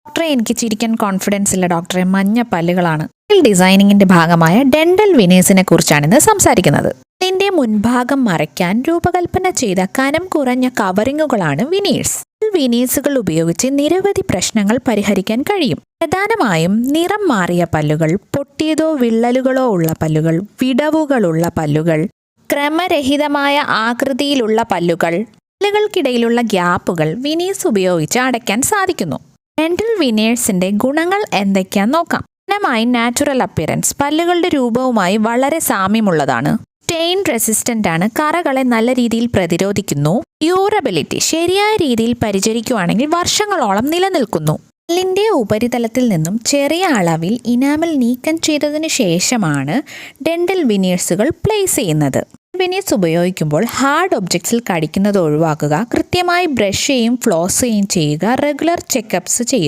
ഡോക്ടറെ, എനിക്ക് ചിരിക്കാൻ കോൺഫിഡൻസ് ഇല്ല ഡോക്ടറെ, മഞ്ഞ പല്ലുകളാണ്. ഡിസൈനിങ്ങിന്റെ ഭാഗമായ ഡെന്റൽ വിനീഴ്സിനെ കുറിച്ചാണ് ഇന്ന് സംസാരിക്കുന്നത്. ഇതിന്റെ മുൻഭാഗം മറയ്ക്കാൻ രൂപകൽപ്പന ചെയ്ത കനം കുറഞ്ഞ കവറിങ്ങുകളാണ് വിനീഴ്സ്. വിനീഴ്സുകൾ ഉപയോഗിച്ച് നിരവധി പ്രശ്നങ്ങൾ പരിഹരിക്കാൻ കഴിയും. പ്രധാനമായും നിറം മാറിയ പല്ലുകൾ, പൊട്ടിയതോ വിള്ളലുകളോ ഉള്ള പല്ലുകൾ, വിടവുകളുള്ള പല്ലുകൾ, ക്രമരഹിതമായ ആകൃതിയിലുള്ള പല്ലുകൾ, പല്ലുകൾക്കിടയിലുള്ള ഗ്യാപ്പുകൾ വിനീഴ്സ് ഉപയോഗിച്ച് അടയ്ക്കാൻ സാധിക്കുന്നു. ഡെന്റൽ വിനീഴ്സിന്റെ ഗുണങ്ങൾ എന്തൊക്കെയാന്ന് നോക്കാം. പ്രധാനമായി നാച്ചുറൽ അപ്പിയറൻസ്. പല്ലുകളുടെ രൂപവുമായി വളരെ സാമ്യമുള്ളതാണ്. സ്റ്റെയിൻ റെസിസ്റ്റന്റ് ആണ്, കറകളെ നല്ല രീതിയിൽ പ്രതിരോധിക്കുന്നു. ഡ്യൂറബിലിറ്റി. ശരിയായ രീതിയിൽ പരിചരിക്കുകയാണെങ്കിൽ വർഷങ്ങളോളം നിലനിൽക്കുന്നു. പല്ലിന്റെ ഉപരിതലത്തിൽ നിന്നും ചെറിയ അളവിൽ ഇനാമൽ നീക്കം ചെയ്തതിനു ശേഷമാണ് ഡെന്റൽ വിനീഴ്സുകൾ പ്ലേസ് ചെയ്യുന്നത്. വിനീഴ്സ് ഉപയോഗിക്കുമ്പോൾ ഹാർഡ് ഒബ്ജക്ട്സിൽ കടിക്കുന്നത് ഒഴിവാക്കുക. കൃത്യമായി ബ്രഷ് ചെയ്യും ഫ്ലോസ് ചെയ്യുക. റെഗുലർ ചെക്കപ്സ് ചെയ്യുക.